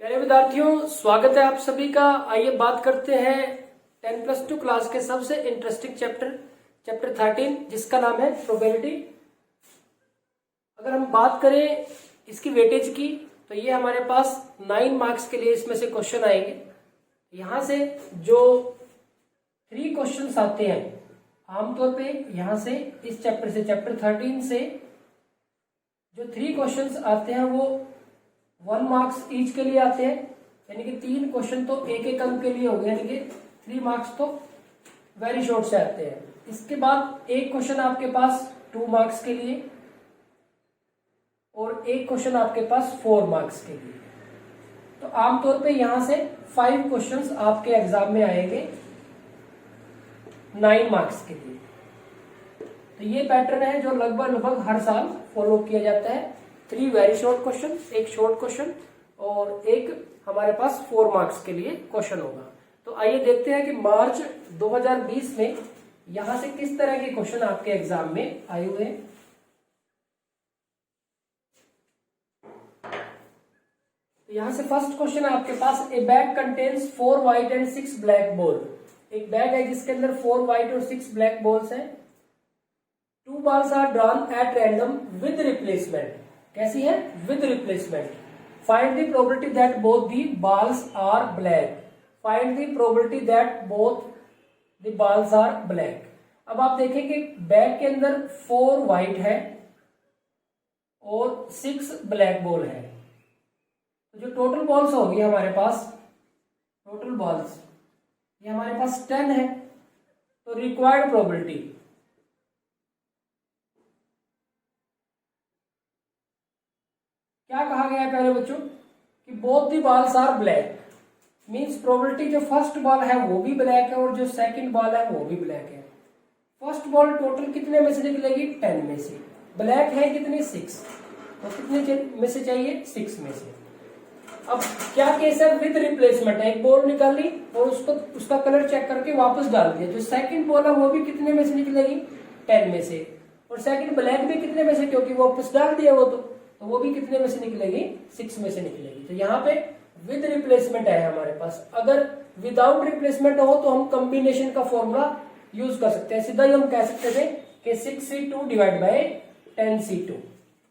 प्यारे विद्यार्थियों, स्वागत है आप सभी का। आइए बात करते हैं 10+2 क्लास के सबसे इंटरेस्टिंग चैप्टर 13, जिसका नाम है प्रोबेबिलिटी। अगर हम बात करें इसकी वेटेज की, तो ये हमारे पास 9 मार्क्स के लिए इसमें से क्वेश्चन आएंगे। यहाँ से जो 3 क्वेश्चंस आते हैं आमतौर पे, यहाँ से इस चैप्टर से, चैप्टर 13 से जो 3 क्वेश्चंस आते हैं वो 1 मार्क्स ईच के लिए आते हैं, यानी कि 3 क्वेश्चन तो एक एक अंक के लिए हो गए, यानी कि 3 मार्क्स तो वेरी शॉर्ट से आते हैं। इसके बाद एक क्वेश्चन आपके पास 2 मार्क्स के लिए और एक क्वेश्चन आपके पास 4 मार्क्स के लिए। तो आमतौर पे यहां से 5 क्वेश्चंस आपके एग्जाम में आएंगे 9 मार्क्स के लिए। तो ये पैटर्न है जो लगभग हर साल फॉलो किया जाता है। 3 वेरी शॉर्ट क्वेश्चन, एक शॉर्ट क्वेश्चन और एक हमारे पास 4 मार्क्स के लिए क्वेश्चन होगा। तो आइए देखते हैं कि मार्च 2020 में यहां से किस तरह के क्वेश्चन आपके एग्जाम में आए हुए हैं। यहां से फर्स्ट क्वेश्चन है आपके पास, a bag contains 4 white and 6 black ball. एक बैग है जिसके अंदर 4 व्हाइट और 6 ब्लैक बॉल्स हैं। 2 balls are drawn at random with replacement। कैसी है? With replacement. Find the probability that both the balls are black। Find the probability that both the balls are black। अब आप देखें कि बैग के अंदर 4 व्हाइट है और 6 ब्लैक बॉल है। तो जो टोटल बॉल्स होगी हमारे पास, टोटल बॉल्स ये हमारे पास 10 है। तो रिक्वायर्ड प्रोबेबिलिटी, क्या कहा गया है प्यारे बच्चों कि both the balls are black, means probability जो फर्स्ट बॉल है वो भी ब्लैक है और जो सेकंड बॉल है वो भी ब्लैक है। फर्स्ट बॉल टोटल कितने में से निकलेगी? 10 में से। ब्लैक है कितनी? 6। तो कितने में से चाहिए? 6 में से। अब क्या केस है? विद रिप्लेसमेंट है। एक बॉल निकाल ली और उसका कलर चेक करके वापस डाल दिया। जो सेकंड बॉल है वो भी कितने में से निकलेगी? 10 में से। और सेकंड ब्लैक भी कितने में से, क्योंकि वापस डाल दिया वो, तो वो भी कितने में से निकलेगी? 6 में से निकलेगी। तो यहाँ पे विद रिप्लेसमेंट है हमारे पास। अगर विदाउट रिप्लेसमेंट हो तो हम कॉम्बिनेशन का फॉर्मूला यूज कर सकते हैं। सीधा ही हम कह सकते थे कि 6c2 डिवाइड बाय 10c2।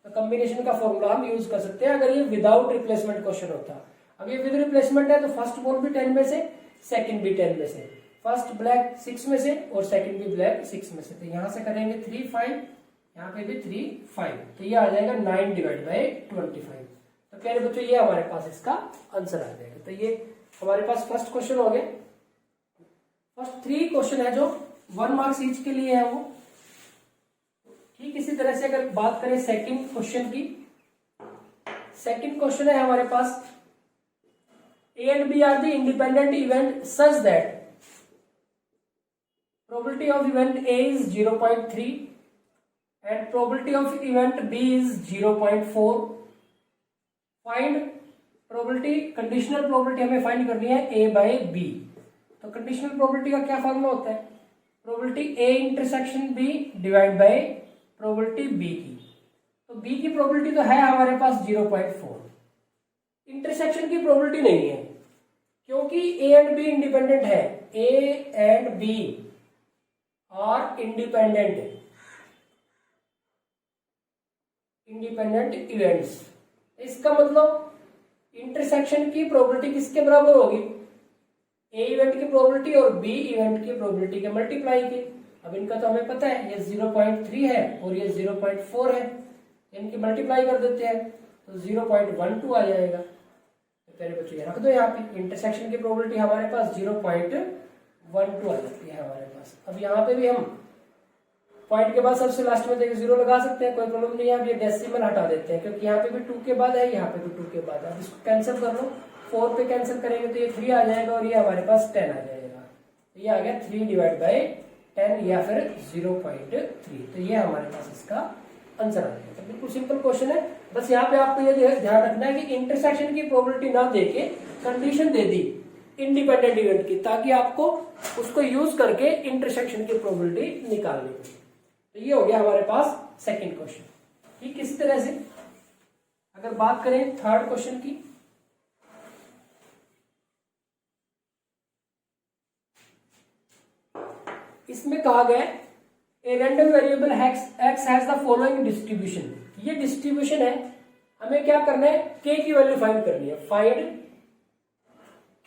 तो कॉम्बिनेशन का फॉर्मूला हम यूज कर सकते हैं अगर ये विदाउट रिप्लेसमेंट क्वेश्चन होता। अब ये विद रिप्लेसमेंट है तो फर्स्ट बॉल भी 10 में से, सेकंड भी 10 में से। फर्स्ट ब्लैक 6 में से और सेकंड भी ब्लैक 6 में से। तो यहां से करेंगे 3 5, यहाँ पे भी 3 5, तो ये आ जाएगा 9 डिवाइड बाय 25। तो प्यारे बच्चों ये हमारे पास इसका आंसर आ जाएगा। तो ये हमारे पास फर्स्ट क्वेश्चन हो गए। फर्स्ट 3 क्वेश्चन है जो 1 मार्क्स ईच के लिए है वो। ठीक इसी तरह से अगर बात करें सेकंड क्वेश्चन की, सेकंड क्वेश्चन है हमारे पास, A and B are the independent event such that probability of event A is 0.3 and probability of event B is 0.4। find probability, conditional probability हमें find करनी है A by B। तो conditional probability का क्या formula होता है? probability A intersection B divide by probability B की। तो B की probability तो है हमारे पास 0.4। इंटरसेक्शन की probability नहीं है क्योंकि A and B इंडिपेंडेंट है। A and B are independent events. इसका मतलब इंटरसेक्शन की प्रोबेबिलिटी किसके बराबर होगी? ए इवेंट की प्रोबेबिलिटी और बी इवेंट की प्रोबेबिलिटी के मल्टीप्लाई की। अब इनका तो हमें पता है, ये 0.3 है और ये 0.4 है, इनकी मल्टीप्लाई कर देते हैं तो 0.12 आ जाएगा। तो पहले बच्चों ये रख दो, यहाँ पे इंटरसेक्शन की प्रोबेबिलिटी हमारे पास 0.12 आ जाती है हमारे पास। अब यहाँ पे भी हम पॉइंट के बाद सबसे लास्ट में देखिए 0 लगा सकते हैं, कोई प्रॉब्लम नहीं है। अब ये डेसिमल हटा देते हैं क्योंकि यहाँ पे भी 2 के बाद है, यहाँ पे भी 2 के बाद है। इसको कैंसिल कर लो, 4 पे कैंसिल करेंगे तो ये 3 आ जाएगा और ये हमारे पास 10 आ जाएगा। तो ये आ गया 3 डिवाइड बाय 10 या फिर 0.3। तो ये हमारे पास इसका आंसर आ जाएगा। तो बिल्कुल सिंपल क्वेश्चन है। बस यहाँ पे आपको ये ध्यान रखना है कि इंटरसेक्शन की प्रोबेबिलिटी ना देके कंडीशन दे दी इंडिपेंडेंट इवेंट की, ताकि आपको उसको यूज करके इंटरसेक्शन की प्रोबेबिलिटी निकालनी है। तो ये हो गया हमारे पास सेकंड क्वेश्चन। ठीक इसी तरह से अगर बात करें थर्ड क्वेश्चन की, इसमें कहा गया a random variable x has the following distribution. ये डिस्ट्रीब्यूशन है, हमें क्या करना है, के की वैल्यू फाइंड करनी है, फाइंड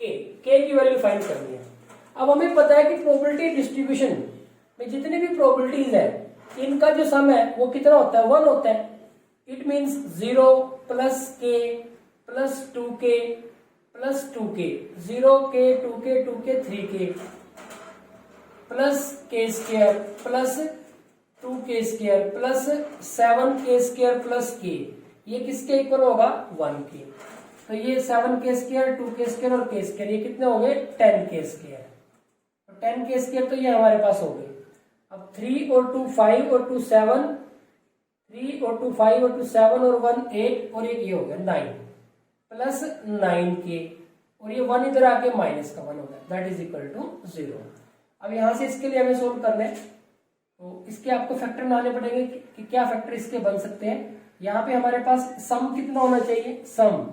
के की वैल्यू फाइंड करनी है। अब हमें पता है कि प्रोबेबिलिटी डिस्ट्रीब्यूशन में जितनी भी प्रोबेबिलिटीज है इनका जो सम है वो कितना होता है, 1 होता है। इट मीन्स 0 प्लस के plus 2k plus 2k, 0k 2k 2k 3k plus k square plus 2k square plus 7k square plus k, ये किसके इक्वल होगा, 1 के। तो ये 7k स्क्वायर 2k स्क्वायर और k स्क्वायर, ये कितने हो गए, 10k स्क्वायर। तो 10k स्क्वायर तो ये हमारे पास हो गए। अब 3 और 2 5 और 2 7, 3 और 2 5 और 2 7 और 1 8 और एक ये हो गया 9 प्लस 9k और ये 1 इधर आके माइनस का 1 हो गया, दैट इज इक्वल टू 0। अब यहां से इसके लिए हमें सोल्व करना है, तो इसके आपको फैक्टर बनाने पड़ेंगे कि क्या फैक्टर इसके बन सकते हैं। यहाँ पे हमारे पास सम कितना होना चाहिए, सम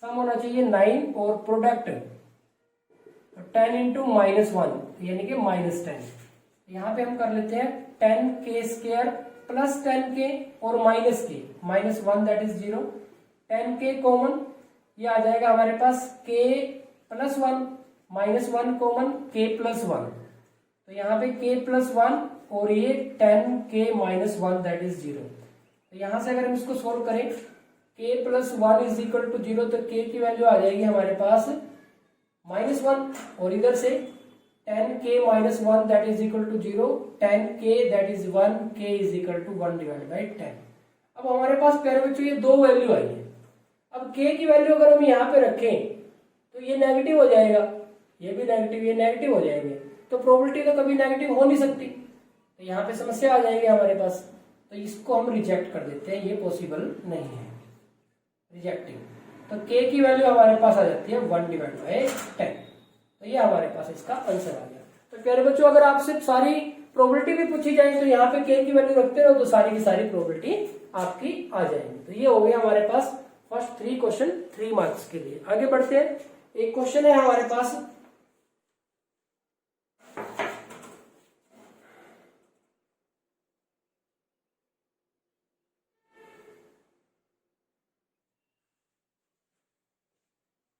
होना चाहिए 9 और प्रोडक्ट 10 इंटू -1 यानी कि -10। यहाँ पे हम कर लेते हैं 10k स्क्वायर प्लस 10k और माइनस के, -1 दैट इज 0, 10k कॉमन, ये आ जाएगा हमारे पास k plus 1, -1 common k plus 1, तो यहाँ पे k प्लस 1 और ये 10k -1 दैट इज 0। तो यहाँ से अगर हम इसको सोल्व करें k plus 1 is equal to 0, तो k की वैल्यू आ जाएगी हमारे पास -1 और इधर से 10k -1 that is equal to 0, 10k that is 1, k is equal to 1 divide by 10। अब हमारे पास प्यारे बच्चों ये दो वैल्यू आई है। अब k की वैल्यू अगर हम यहाँ पे रखें तो ये नेगेटिव हो जाएगा, ये भी नेगेटिव, ये नेगेटिव हो जाएंगे, तो प्रोबेबिलिटी तो कभी नेगेटिव हो नहीं सकती, तो यहाँ पे समस्या आ जाएगी हमारे पास। तो इसको हम रिजेक्ट कर देते हैं, ये पॉसिबल नहीं है, रिजेक्टिंग। तो k की वैल्यू हमारे पास आ जाती है 1 डिवाइड बाई 10, तो ये हमारे पास इसका आंसर आ गया। तो प्यारे बच्चों अगर आपसे सारी प्रोबेबिलिटी भी पूछी जाए तो यहाँ पे k की वैल्यू रखते रहो तो सारी की सारी प्रोबेबिलिटी आपकी आ जाएगी। तो ये हो गया हमारे पास फर्स्ट 3 क्वेश्चन 3 मार्क्स के लिए। आगे बढ़ते हैं, एक क्वेश्चन है हमारे पास,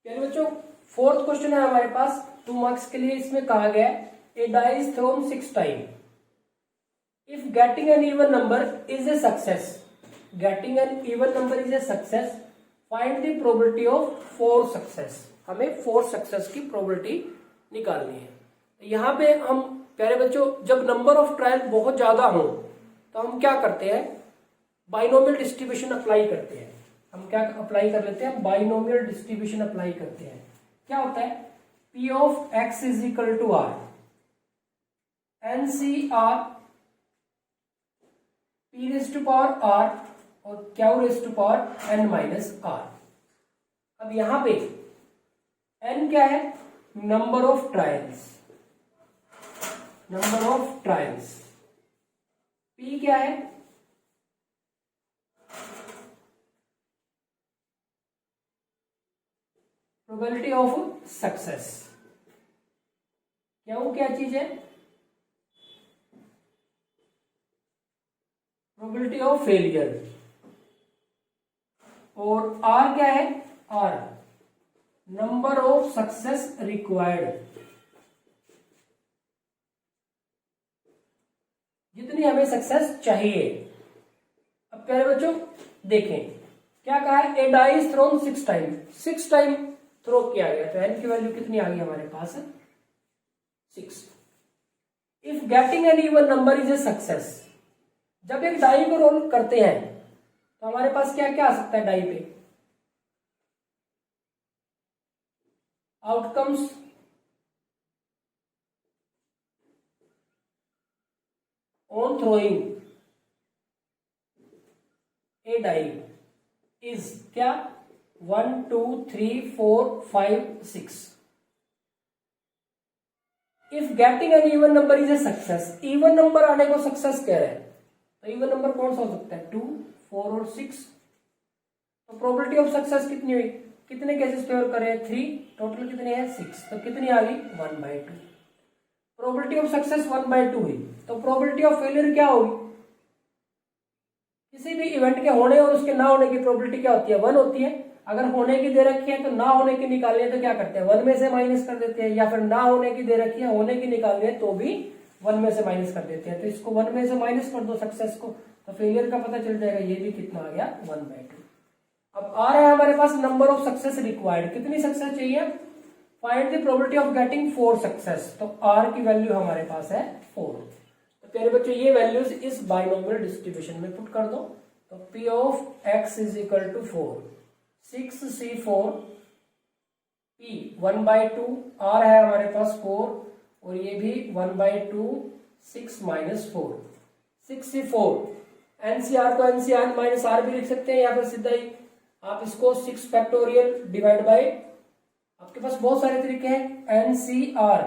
प्यारे बच्चों 4th क्वेश्चन है हमारे पास 2 मार्क्स के लिए। इसमें कहा गया a die is thrown 6 time, if getting an even number is a success, getting an even number is a success, find the probability of 4 success. हमें 4 सक्सेस की प्रोबेबिलिटी निकालनी है। यहाँ पे हम प्यारे बच्चों जब नंबर ऑफ ट्रायल बहुत ज्यादा हो तो हम क्या करते हैं, बाइनोमियल डिस्ट्रीब्यूशन अप्लाई करते हैं। हम क्या अप्लाई कर लेते हैं, बाइनोमियल डिस्ट्रीब्यूशन अप्लाई करते हैं। क्या होता है, P of x is equal to R, NCR P raise to power R और Q raise to power N minus R। अब यहां पे N क्या है, number of trials, number of trials, P क्या है, प्रोबेबिलिटी ऑफ सक्सेस, क्या चीज है, प्रोबेबिलिटी ऑफ फेलियर, और R क्या है, R number of success required, जितनी हमें सक्सेस चाहिए। अब प्यारे बच्चों देखें क्या कहा है, a die is thrown 6 time, 6 time throw किया गया, तो n की वैल्यू कितनी आ गई हमारे पास, 6। If getting an even number is a success, जब एक डाई को रोल करते हैं तो हमारे पास क्या क्या आ सकता है डाई पे, outcomes, on throwing a die is क्या, 1 2 3 4 5 6। If getting an even number is a success, even number आने को सक्सेस कह रहे हैं, तो इवन नंबर कौन सा हो सकता है, 2 4 और 6। तो प्रोबेबिलिटी ऑफ सक्सेस कितनी हुई, कितने केसेस फेवर करे, 3, टोटल कितने हैं 6, तो कितनी आ गई 1/2। प्रोबेबिलिटी ऑफ सक्सेस 1/2 हुई, तो प्रोबेबिलिटी ऑफ फेलियर क्या होगी? किसी भी इवेंट के होने और उसके ना होने की प्रोबेबिलिटी क्या होती है? 1 होती है। अगर होने की दे रखी है तो ना होने की निकालनी है तो क्या करते हैं? 1 में से माइनस कर देते हैं, या फिर ना होने की दे रखी है, होने की निकालनी है तो भी 1 में से माइनस कर देते हैं। तो इसको 1 में से माइनस कर दो सक्सेस को, तो फेलियर का पता चल जाएगा। ये भी कितना आ गया? 1/2। अब आ रहा है हमारे पास नंबर ऑफ सक्सेस रिक्वायर्ड, कितनी सक्सेस चाहिए? Find the probability of getting 4 success, तो आर की वैल्यू हमारे पास है 4। तो प्यारे बच्चों ये वैल्यूज इस बाइनोमियल डिस्ट्रीब्यूशन में पुट कर दो, तो P of x is equal to 4, 6C4 P 1/2, R है हमारे पास 4 और ये भी 1/2, 6 माइनस 4, 6C4। NCR को NCR माइनस R भी लिख सकते हैं, या फिर सीधा ही आप इसको 6 फैक्टोरियल डिवाइड बाय, आपके पास बहुत सारे तरीके हैं। NCR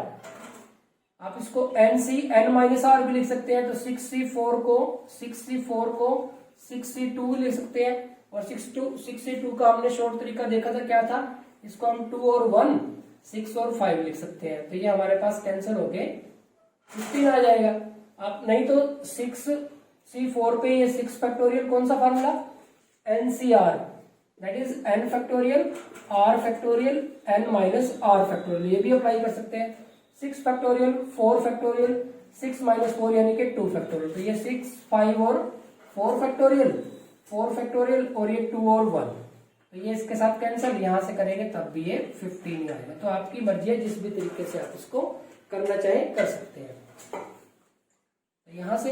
आप इसको NCN माइनस R भी लिख सकते हैं, तो 6C4 को 6C2 लिख सकते हैं। और 6C2 का हमने शॉर्ट तरीका देखा था, क्या था? इसको हम 2 और 1, 6 और 5 लिख सकते हैं, तो ये हमारे पास कैंसिल हो गए, 15 आ जाएगा। आप नहीं तो 6C4 पे ये 6 फैक्टोरियल, कौन सा formula? NCR, that is N factorial R factorial N minus R factorial, ये भी अप्लाई कर सकते हैं। 6 फैक्टोरियल 4 फैक्टोरियल 6 माइनस 4 यानी कि 2 फैक्टोरियल, तो ये 6, 5 और 4 फैक्टोरियल और ये 2 और 1, तो ये इसके साथ कैंसिल, यहां से करेंगे तब भी ये 15 ही आएगा। तो आपकी मर्जी है, जिस भी तरीके से आप इसको करना चाहें कर सकते हैं। तो यहां से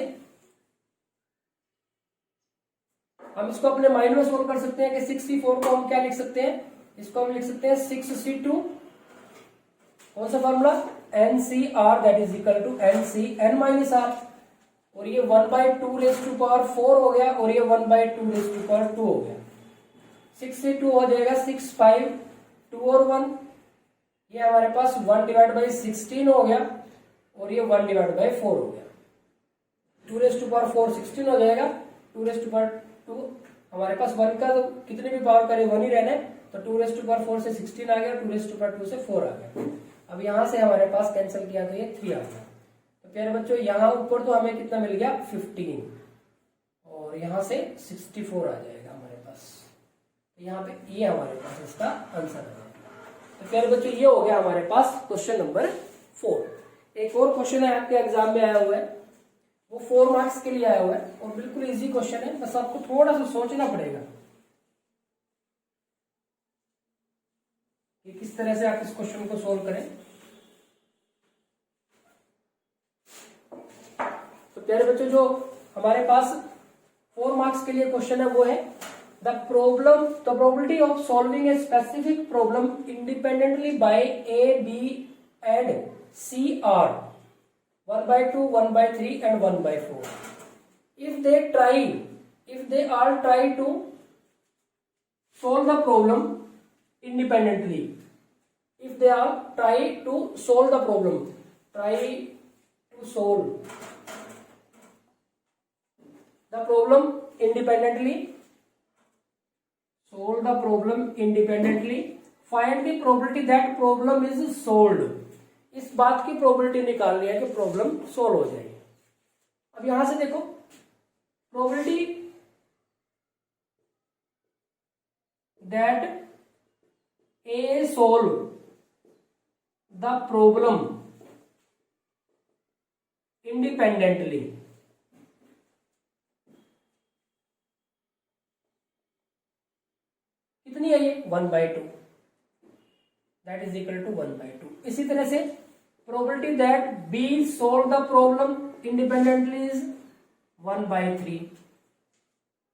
हम इसको अपने माइंड में सोल्व कर सकते हैं कि 6C4 को हम क्या लिख सकते हैं? इसको हम लिख सकते हैं 6C2, कौन सा formula? NCR, that is equal to NCN minus R, और ये 1/2 रेज़ टू पावर 4 हो गया, और ये 1/2 रेज़ टू पावर 2 हो गया। 6 से 2 हो जाएगा 6, 5, 2 और 1, ये हमारे पास 1/16 हो गया, और ये 1/4 हो गया। 2 रेज़ टू पावर 4 16 हो जाएगा, 2 रेज़ टू पावर 2 हमारे पास 1 का तो कितने भी पावर करे 1 ही रहना है, तो 2 रेज़ टू पावर 4 से 16 आ गया, 2 रेज़ टू पावर 2 से 4 आ गया। अब यहां से हमारे पास कैंसिल किया तो ये 3 आ गया। तो प्यारे बच्चों यहाँ ऊपर तो हमें कितना मिल गया? 15, और यहाँ से 64 आ जाएगा हमारे पास। तो यहाँ पे ये हमारे पास इसका आंसर आ जाएगा। तो प्यारे बच्चों ये हो गया हमारे पास क्वेश्चन नंबर 4। एक और क्वेश्चन है आपके एग्जाम में आया हुआ है, वो 4 मार्क्स के लिए आया हुआ है, और बिल्कुल इजी क्वेश्चन है, बस आपको थोड़ा सा सोचना पड़ेगा कि किस तरह से आप इस क्वेश्चन को सोल्व करें। तो प्यारे बच्चों जो हमारे पास 4 मार्क्स के लिए क्वेश्चन है वो है the probability of solving a specific problem independently by A, B and C are 1/2, 1/3 and 1/4. If they all try to solve the problem independently, if they are try to solve the problem, try to solve the problem independently, solve the problem independently, find the probability that problem is solved. इस बात की probability निकालनी है कि problem solve हो जाएगी। अब यहां से देखो probability that A solve the problem independently, कितनी है ये? 1/2, दैट इज इक्वल टू 1/2। इसी तरह से probability that B solve the problem independently is 1/3,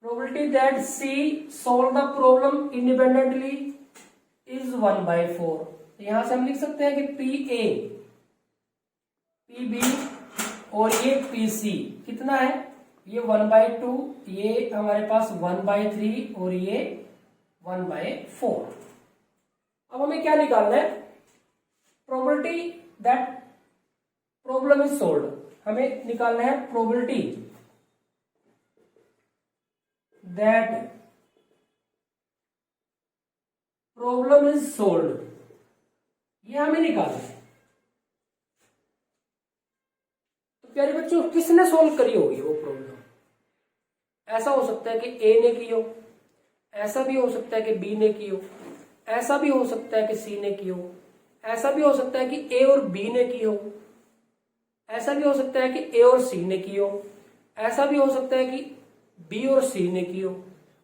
probability that C solve the problem independently is 1/4। यहां से हम लिख सकते हैं कि PA, PB और ये PC कितना है? ये 1/2, ये हमारे पास 1/3 और ये 1/4। अब हमें क्या निकालना है? Probability that problem is solved, हमें निकालना है probability that problem is solved, ये हमें निकालना है। प्यारे बच्चों किसने सोल्व करी होगी वो प्रॉब्लम? ऐसा हो सकता है कि ए ने की हो, ऐसा भी हो सकता है कि बी ने की हो, ऐसा भी हो सकता है कि सी ने की हो, ऐसा भी हो सकता है कि ए और बी ने की हो, ऐसा भी हो सकता है कि ए और सी ने की हो, ऐसा भी हो सकता है कि बी और सी ने की हो,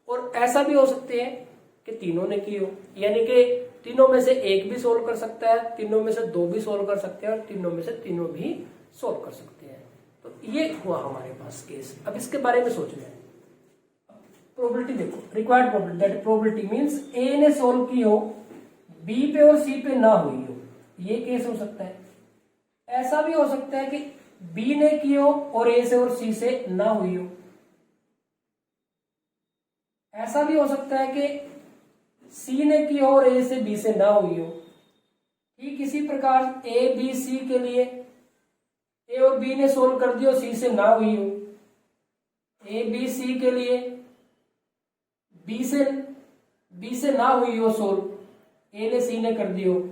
और ऐसा भी हो सकते हैं कि तीनों ने की हो। यानी कि तीनों में से एक भी सोल्व कर सकता है, तीनों में से दो भी सोल्व कर सकते हैं, और तीनों में से तीनों भी सोल्व कर सकते हैं। तो ये हुआ हमारे पास केस। अब इसके बारे में सोचना है। प्रोबेबिलिटी देखो, required probability, that probability means A ने सोल्व की हो, बी पे और सी पे ना हुई हो, ये केस हो सकता है। ऐसा भी हो सकता है कि बी ने की हो और ए से और सी से ना हुई हो। ऐसा भी हो सकता है कि सी ने की हो और ए से बी से ना हुई हो। ठीक इसी प्रकार ए बी सी के लिए ए और बी ने सोल्व कर दिया, सी से ना हुई हो। ए बी सी के लिए बी से ना हुई हो सोल्व, ए ने सी ने कर दी हो।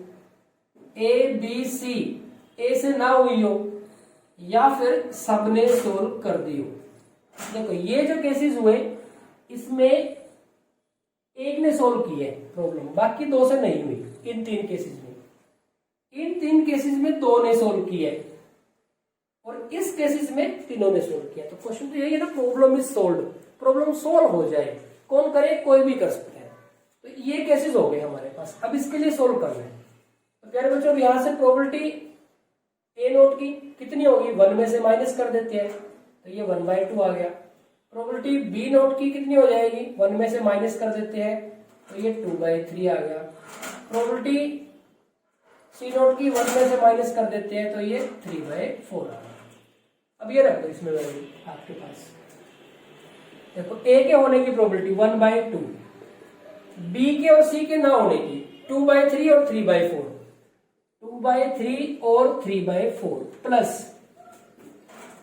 ए बी सी ए से ना हुई हो, या फिर सबने सोल्व कर दी हो। देखो ये जो केसेस हुए इसमें एक ने सोल्व की है प्रॉब्लम, बाकी दो से नहीं हुई। इन तीन केसेस में दो ने सोल्व की है, और इस केसेस में तीनों ने सोल्व किया। तो क्वेश्चन तो यही है ना, problem is solved, problem solve हो जाए। कौन करे? कोई भी कर सकता है। तो ये केसेस हो गए हमारे पास। अब इसके लिए सोल्व करना है। तो प्यारे बच्चों यहां से प्रोबेबिलिटी ए नोट की कितनी होगी, 1 में से माइनस कर देते हैं, तो ये 1/2 आ गया। प्रोबेबिलिटी बी नोट की कितनी हो जाएगी, 1 में से माइनस कर देते हैं, तो ये 2/3 आ गया। प्रोबेबिलिटी सी नोट की 1 में से माइनस कर देते हैं, तो ये 3/4 आ गया। अब ये रख दो इसमें वैल्यू आपके पास। देखो ए के होने की प्रोबेबिलिटी 1/2, बी के और सी के ना होने की 2/3 और 3/4, 2/3 और 3/4 प्लस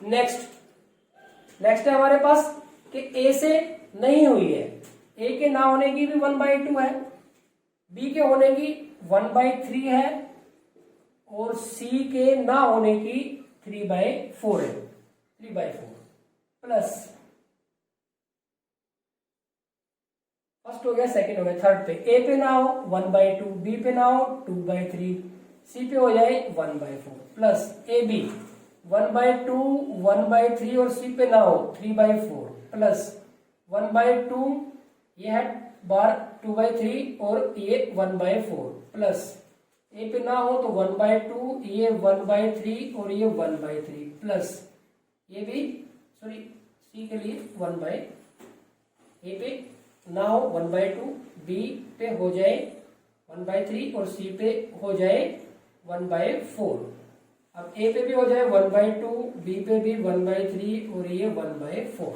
नेक्स्ट है हमारे पास कि ए से नहीं हुई है, ए के ना होने की भी 1/2 है, बी के होने की 1/3 है, और सी के ना होने की 3/4 है, 3/4 प्लस फर्स्ट हो गया, सेकंड हो गया, थर्ड पे ए पे ना हो 1/2, बी पे ना हो 2/3, सी पे हो जाए 1/4 प्लस ए बी 1/2, 1/3 और सी पे ना हो 3/4 प्लस 1/2, ये है बार 2/3 और ये 1/4 प्लस ए पे ना हो तो 1/2, ये 1/3 और ये 1/3 प्लस ये भी सॉरी सी के लिए 1/ए पे ना हो 1/2, बी पे हो जाए 1/3 और सी पे हो जाए 1/4। अब ए पे भी हो जाए 1/2, बी पे भी 1/3 और ये 1/4।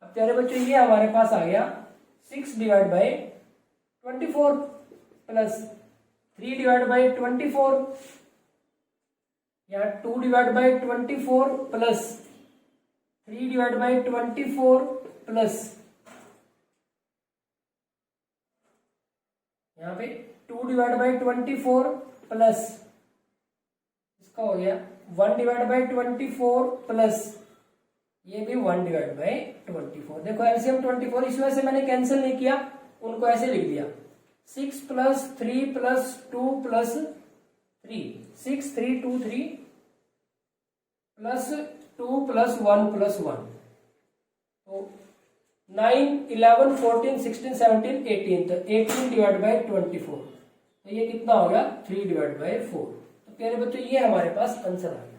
अब प्यारे बच्चों ये हमारे पास आ गया 6/24 प्लस 3/24, यहाँ 2/24 प्लस 3/24 प्लस यहाँ पे 2/24 प्लस इसका हो गया 1/24 प्लस ये भी 1/24। देखो एलसीएम 24, इस वजह से मैंने कैंसिल नहीं किया, उनको ऐसे लिख दिया 6 + 3 + 2 + 3, 6 3 2 3 प्लस 2 + 1 + 1, तो 9 11 14 16 17 18, तो 18/24, तो ये कितना हो गया 3/4। तो प्यारे बच्चों ये हमारे पास आंसर आ गया।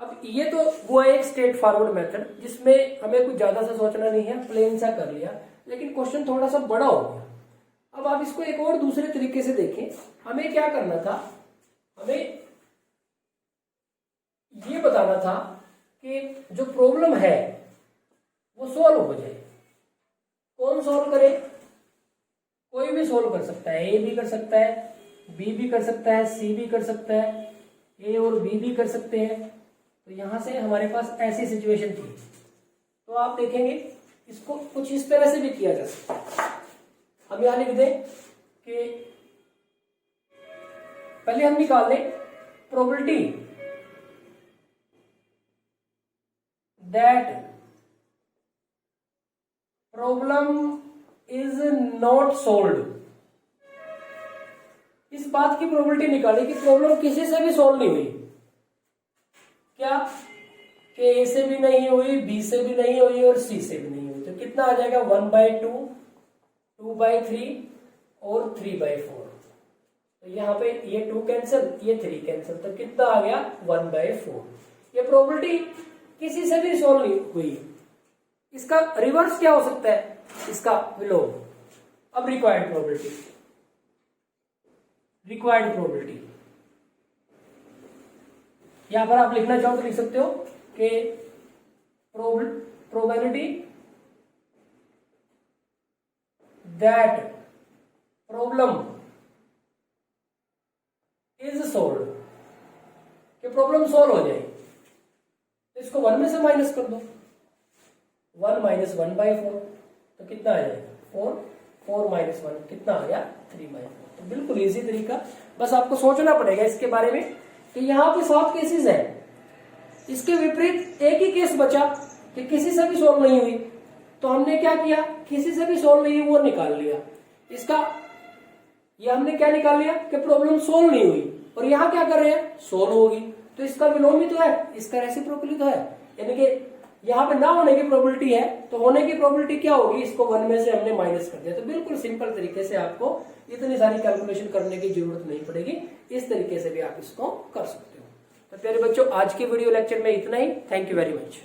अब ये तो हुआ एक स्ट्रेट फॉरवर्ड मेथड जिसमें हमें कुछ ज्यादा सा सोचना नहीं है, प्लेन सा कर लिया, लेकिन क्वेश्चन थोड़ा सा बड़ा हो गया। अब आप इसको एक और दूसरे तरीके से देखें। हमें क्या करना था, हमें ये बताना था कि जो प्रॉब्लम है वो सोल्व हो जाए। कौन सोल्व करे? कोई भी सोल्व कर सकता है, ए भी कर सकता है, बी भी कर सकता है, सी भी कर सकता है, ए और बी भी कर सकते हैं। तो यहां से हमारे पास ऐसी सिचुएशन थी, तो आप देखेंगे इसको कुछ इस तरह से भी किया जा सकता है। हम यहां लिख दें कि पहले हम निकाल लें probability that problem is not solved. इस बात की प्रोबेबिलिटी निकाली कि प्रॉब्लम किसी से भी सोल्व नहीं हुई। क्या कि ए से भी नहीं हुई, बी से भी नहीं हुई और सी से भी नहीं हुई। तो कितना आ जाएगा 1/2, 2/3 और 3/4। तो यहाँ पे ये 2 कैंसिल, ये 3 कैंसिल, तो कितना आ गया 1/4। ये प्रोबेबिलिटी किसी से भी सोल्व नहीं हुई। इसका रिवर्स क्या हो सकता है, इसका विलोम। अब रिक्वायर्ड प्रोबेबिलिटी, रिक्वायर्ड प्रोबेबिलिटी यहां पर आप लिखना चाहो तो लिख सकते हो कि probability that problem is solve, कि प्रॉब्लम सोल्व हो जाए। तो इसको 1 में से माइनस कर दो, 1 - 1/4, तो कितना आ जाएगा 4, 4 - 1 कितना आ गया 3/4। तो बिल्कुल इजी तरीका, बस आपको सोचना पड़ेगा इसके बारे में कि यहाँ पे 7 केसेस है। इसके विपरीत एक ही केस बचा कि किसी से भी सोल्व नहीं हुई, तो हमने क्या किया, किसी से भी सोल्व नहीं हुई वो निकाल लिया। इसका ये हमने क्या निकाल लिया कि प्रॉब्लम सोल्व नहीं हुई, और यहाँ क्या कर रहे हैं, सोल्व होगी। तो इसका विलोम ही तो है, इसका रेसिप्रोकली तो है, यानी कि यहाँ पे ना होने की प्रोबेबिलिटी है, तो होने की प्रोबेबिलिटी क्या होगी, इसको 1 में से हमने माइनस कर दिया। तो बिल्कुल सिंपल तरीके से आपको इतनी सारी कैलकुलेशन करने की जरूरत नहीं पड़ेगी, इस तरीके से भी आप इसको कर सकते हो। तो प्यारे बच्चों, आज के वीडियो लेक्चर में इतना ही। Thank you very much.